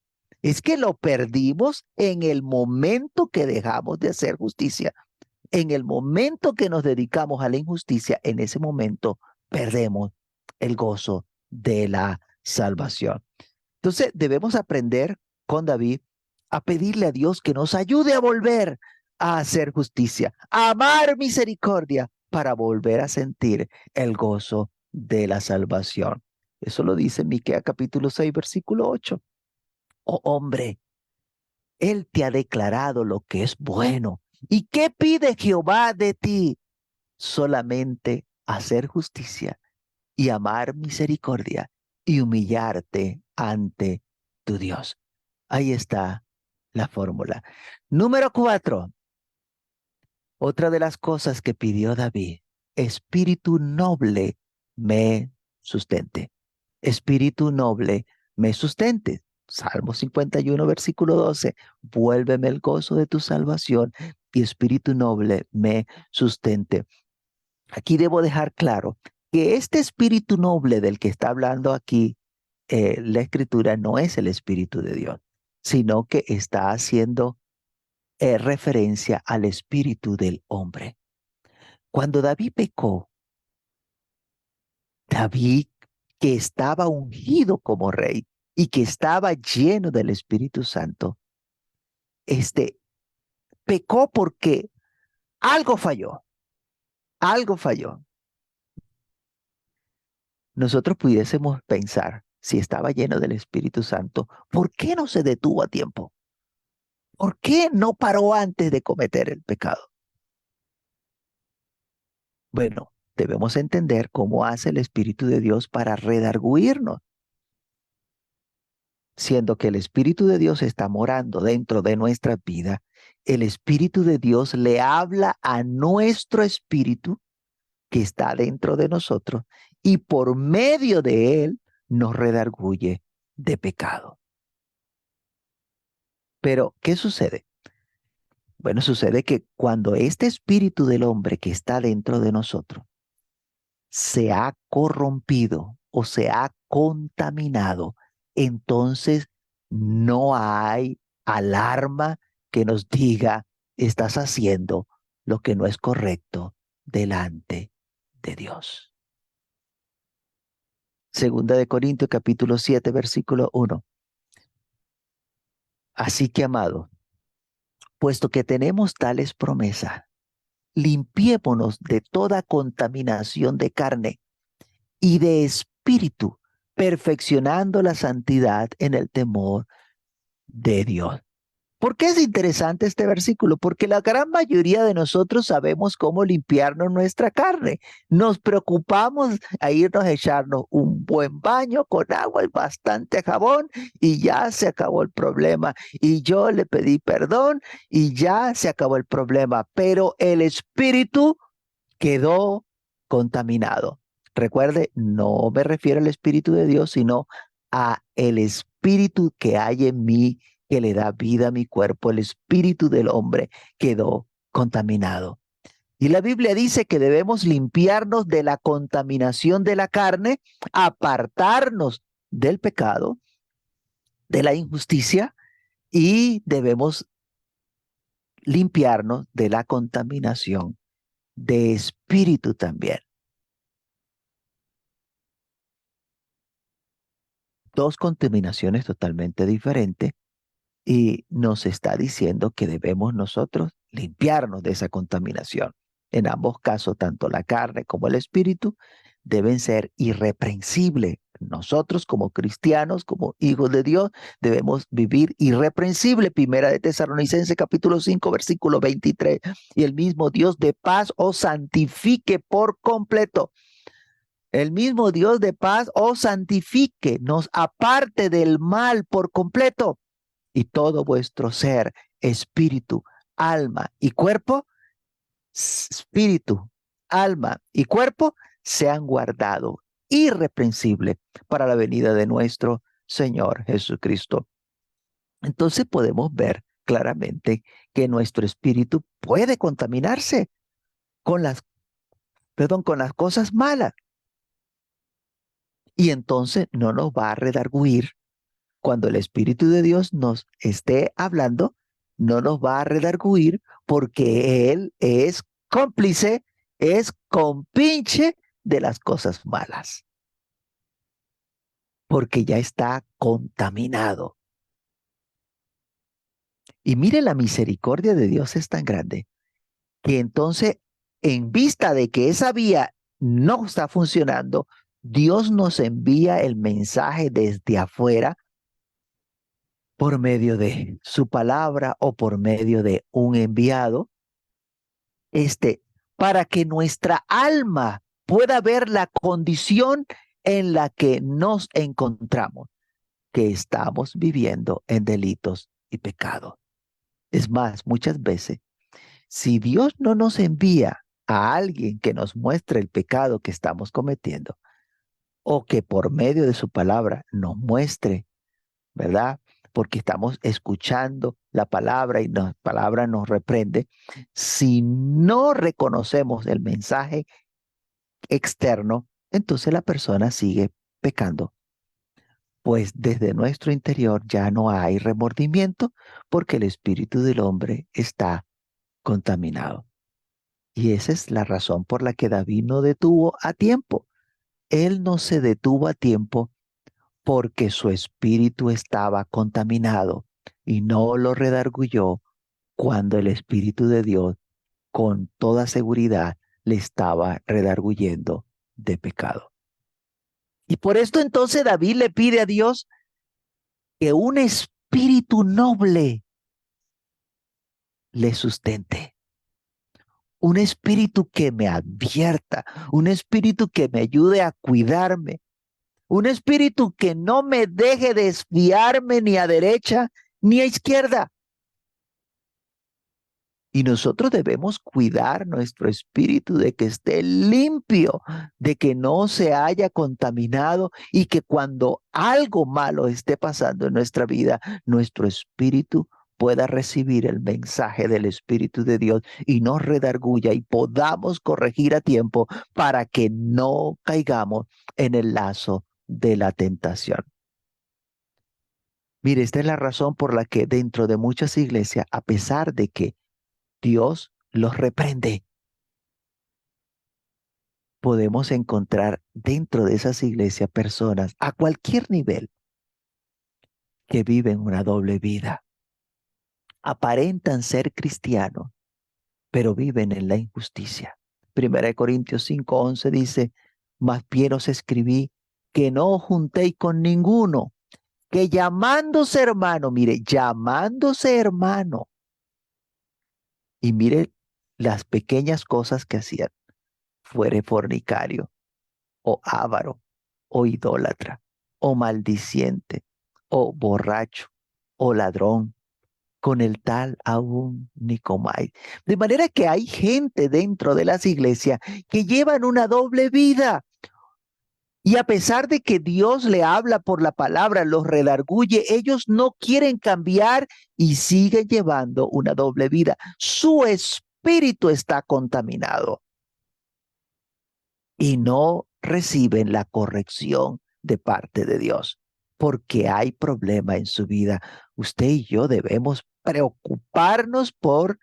Speaker 1: es que lo perdimos en el momento que dejamos de hacer justicia. En el momento que nos dedicamos a la injusticia, en ese momento perdemos el gozo de la salvación. Entonces debemos aprender con David a pedirle a Dios que nos ayude a volver a hacer justicia, a amar misericordia para volver a sentir el gozo de la salvación. Eso lo dice Miqueas capítulo 6, versículo 8. Oh hombre, Él te ha declarado lo que es bueno. ¿Y qué pide Jehová de ti? Solamente hacer justicia y amar misericordia y humillarte ante tu Dios. Ahí está la fórmula. Número 4, otra de las cosas que pidió David, espíritu noble me sustente. Espíritu noble me sustente. Salmo 51, versículo 12, vuélveme el gozo de tu salvación y espíritu noble me sustente. Aquí debo dejar claro que este espíritu noble del que está hablando aquí la escritura no es el espíritu de Dios, sino que está haciendo referencia al espíritu del hombre. Cuando David pecó, David, que estaba ungido como rey y que estaba lleno del Espíritu Santo, este pecó porque algo falló, algo falló. Nosotros pudiésemos pensar, si estaba lleno del Espíritu Santo, ¿por qué no se detuvo a tiempo? ¿Por qué no paró antes de cometer el pecado? Bueno, debemos entender cómo hace el Espíritu de Dios para redarguirnos, siendo que el Espíritu de Dios está morando dentro de nuestra vida. El Espíritu de Dios le habla a nuestro espíritu que está dentro de nosotros y por medio de él nos redarguye de pecado. Pero, ¿qué sucede? Bueno, sucede que cuando este espíritu del hombre que está dentro de nosotros se ha corrompido o se ha contaminado, entonces no hay alarma que nos diga, estás haciendo lo que no es correcto delante de Dios. Segunda de Corintios capítulo 7, versículo 1. Así que, amado, puesto que tenemos tales promesas, limpiémonos de toda contaminación de carne y de espíritu, perfeccionando la santidad en el temor de Dios. ¿Por qué es interesante este versículo? Porque la gran mayoría de nosotros sabemos cómo limpiarnos nuestra carne. Nos preocupamos a irnos a echarnos un buen baño con agua y bastante jabón y ya se acabó el problema. Y yo le pedí perdón y ya se acabó el problema. Pero el espíritu quedó contaminado. Recuerde, no me refiero al Espíritu de Dios, sino a el Espíritu que hay en mí, que le da vida a mi cuerpo. El Espíritu del hombre quedó contaminado. Y la Biblia dice que debemos limpiarnos de la contaminación de la carne, apartarnos del pecado, de la injusticia, y debemos limpiarnos de la contaminación de espíritu también. Dos contaminaciones totalmente diferentes y nos está diciendo que debemos nosotros limpiarnos de esa contaminación. En ambos casos, tanto la carne como el espíritu deben ser irreprensibles. Nosotros como cristianos, como hijos de Dios, debemos vivir irreprensible. Primera de Tesalonicenses capítulo 5, versículo 23. Y el mismo Dios de paz os santifique por completo. El mismo Dios de paz os santifique, nos aparte del mal por completo, y todo vuestro ser, espíritu, alma y cuerpo, espíritu, alma y cuerpo, sean guardados irreprensibles para la venida de nuestro Señor Jesucristo. Entonces podemos ver claramente que nuestro espíritu puede contaminarse con con las cosas malas. Y entonces no nos va a redarguir cuando el Espíritu de Dios nos esté hablando, no nos va a redarguir porque Él es cómplice, es compinche de las cosas malas, porque ya está contaminado. Y mire, la misericordia de Dios es tan grande que entonces, en vista de que esa vía no está funcionando, Dios nos envía el mensaje desde afuera por medio de su palabra o por medio de un enviado, para que nuestra alma pueda ver la condición en la que nos encontramos, que estamos viviendo en delitos y pecados. Es más, muchas veces, si Dios no nos envía a alguien que nos muestre el pecado que estamos cometiendo, o que por medio de su palabra nos muestre, ¿verdad? Porque estamos escuchando la palabra y la palabra nos reprende. Si no reconocemos el mensaje externo, entonces la persona sigue pecando. Pues desde nuestro interior ya no hay remordimiento porque el espíritu del hombre está contaminado. Y esa es la razón por la que David no detuvo a tiempo. Él no se detuvo a tiempo porque su espíritu estaba contaminado y no lo redarguyó cuando el Espíritu de Dios con toda seguridad le estaba redarguyendo de pecado. Y por esto entonces David le pide a Dios que un espíritu noble le sustente, un espíritu que me advierta, un espíritu que me ayude a cuidarme, un espíritu que no me deje desviarme ni a derecha ni a izquierda. Y nosotros debemos cuidar nuestro espíritu de que esté limpio, de que no se haya contaminado y que cuando algo malo esté pasando en nuestra vida, nuestro espíritu pueda recibir el mensaje del Espíritu de Dios y nos redarguya y podamos corregir a tiempo para que no caigamos en el lazo de la tentación. Mire, esta es la razón por la que dentro de muchas iglesias, a pesar de que Dios los reprende, podemos encontrar dentro de esas iglesias personas a cualquier nivel que viven una doble vida. Aparentan ser cristianos, pero viven en la injusticia. 1 Corintios 5:11 dice, más bien os escribí que no os juntéis con ninguno, que llamándose hermano, mire, llamándose hermano, y mire las pequeñas cosas que hacían, fuere fornicario, o avaro, o idólatra, o maldiciente, o borracho, o ladrón, con el tal aún ni comáis. De manera que hay gente dentro de las iglesias que llevan una doble vida. Y a pesar de que Dios le habla por la palabra, los redarguye, ellos no quieren cambiar y siguen llevando una doble vida. Su espíritu está contaminado y no reciben la corrección de parte de Dios porque hay problema en su vida. Usted y yo debemos preocuparnos por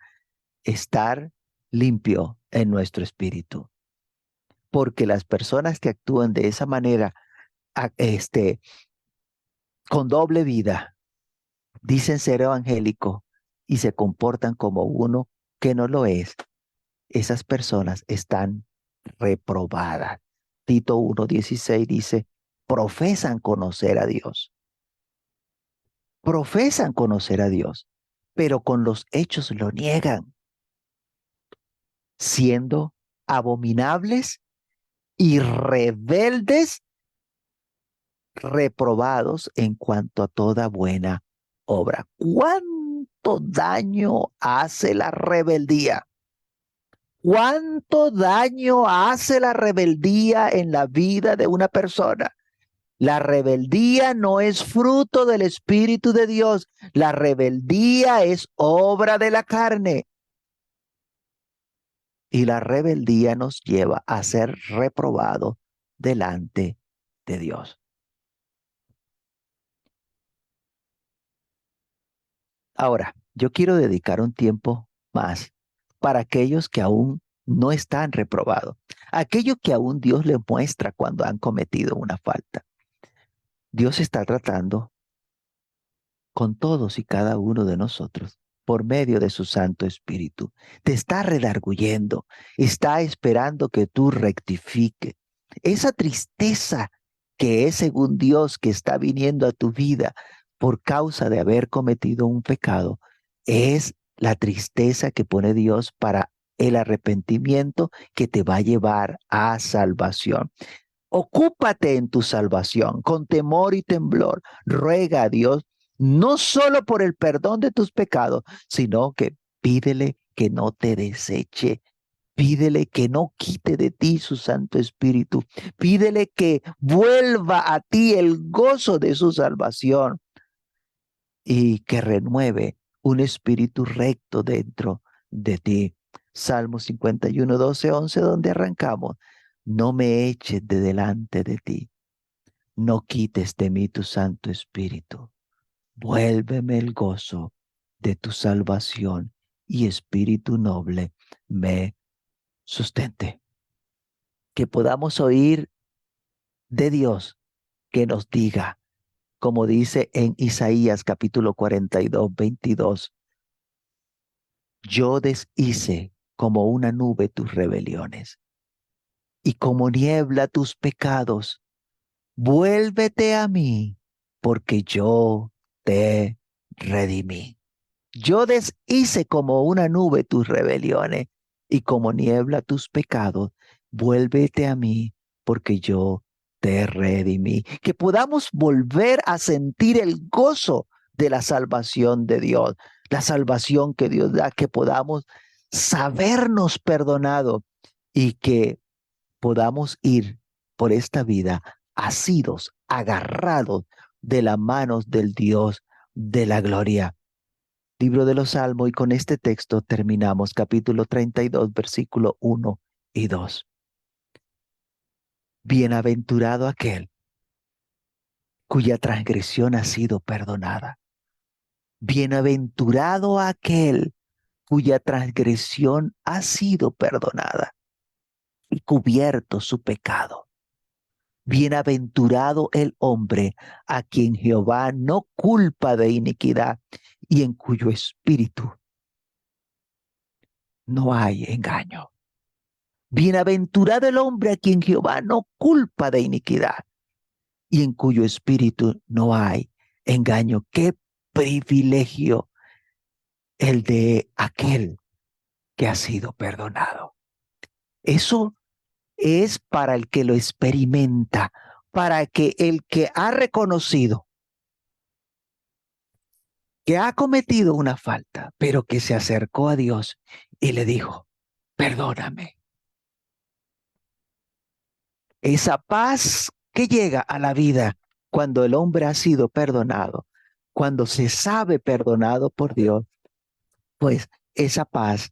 Speaker 1: estar limpio en nuestro espíritu, porque las personas que actúan de esa manera, con doble vida, dicen ser evangélico y se comportan como uno que no lo es, esas personas están reprobadas. Tito 1:16 dice, profesan conocer a Dios, pero con los hechos lo niegan, siendo abominables y rebeldes, reprobados en cuanto a toda buena obra. ¿Cuánto daño hace la rebeldía? ¿Cuánto daño hace la rebeldía en la vida de una persona? La rebeldía no es fruto del Espíritu de Dios. La rebeldía es obra de la carne. Y la rebeldía nos lleva a ser reprobados delante de Dios. Ahora, yo quiero dedicar un tiempo más para aquellos que aún no están reprobados, aquellos que aún Dios les muestra cuando han cometido una falta. Dios está tratando con todos y cada uno de nosotros por medio de su Santo Espíritu. Te está redarguyendo, está esperando que tú rectifiques. Esa tristeza que es según Dios que está viniendo a tu vida por causa de haber cometido un pecado, es la tristeza que pone Dios para el arrepentimiento que te va a llevar a salvación. Ocúpate en tu salvación, con temor y temblor. Ruega a Dios no solo por el perdón de tus pecados, sino que pídele que no te deseche. Pídele que no quite de ti su Santo Espíritu. Pídele que vuelva a ti el gozo de su salvación y que renueve un espíritu recto dentro de ti. Salmo 51, 12, 11, donde arrancamos. No me eches de delante de ti, no quites de mí tu Santo Espíritu. Vuélveme el gozo de tu salvación y espíritu noble me sustente. Que podamos oír de Dios que nos diga, como dice en Isaías capítulo 42, 22, yo deshice como una nube tus rebeliones y como niebla tus pecados. Vuélvete a mí, porque yo te redimí. Yo deshice como una nube tus rebeliones y como niebla tus pecados. Vuélvete a mí, porque yo te redimí. Que podamos volver a sentir el gozo de la salvación de Dios, la salvación que Dios da, que podamos sabernos perdonados y que podamos ir por esta vida asidos, agarrados de las manos del Dios de la gloria. Libro de los Salmos, y con este texto terminamos capítulo 32, versículo 1 y 2. Bienaventurado aquel cuya transgresión ha sido perdonada. Bienaventurado aquel cuya transgresión ha sido perdonada y cubierto su pecado. Bienaventurado el hombre a quien Jehová no culpa de iniquidad y en cuyo espíritu no hay engaño. Bienaventurado el hombre a quien Jehová no culpa de iniquidad y en cuyo espíritu no hay engaño. Qué privilegio el de aquel que ha sido perdonado. Eso es para el que lo experimenta, para que el que ha reconocido que ha cometido una falta, pero que se acercó a Dios y le dijo, perdóname. Esa paz que llega a la vida cuando el hombre ha sido perdonado, cuando se sabe perdonado por Dios, pues esa paz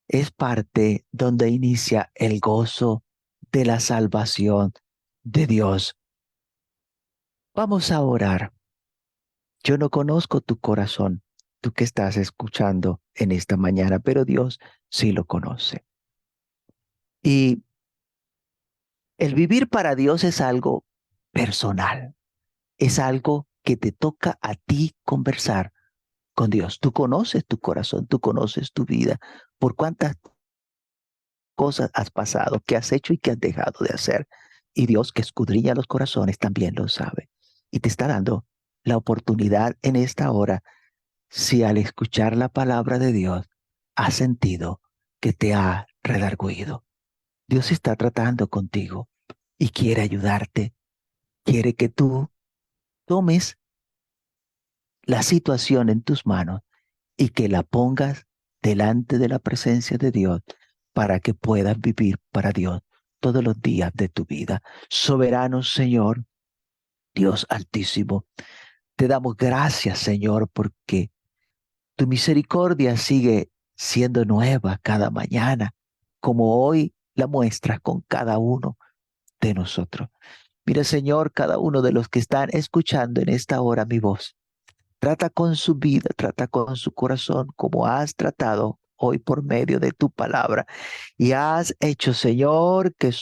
Speaker 1: es parte donde inicia el gozo de la salvación de Dios. Vamos a orar. Yo no conozco tu corazón, tú que estás escuchando en esta mañana, pero Dios sí lo conoce. Y el vivir para Dios es algo personal, es algo que te toca a ti conversar con Dios. Tú conoces tu corazón, tú conoces tu vida, por cuántas cosas has pasado, qué has hecho y qué has dejado de hacer. Y Dios, que escudriña los corazones, también lo sabe. Y te está dando la oportunidad en esta hora, si al escuchar la palabra de Dios has sentido que te ha redarguido. Dios está tratando contigo y quiere ayudarte, quiere que tú tomes la situación en tus manos y que la pongas delante de la presencia de Dios para que puedas vivir para Dios todos los días de tu vida. Soberano Señor, Dios Altísimo, te damos gracias, Señor, porque tu misericordia sigue siendo nueva cada mañana, como hoy la muestras con cada uno de nosotros. Mira, Señor, cada uno de los que están escuchando en esta hora mi voz. Trata con su vida, trata con su corazón, como has tratado hoy por medio de tu palabra. Y has hecho, Señor, que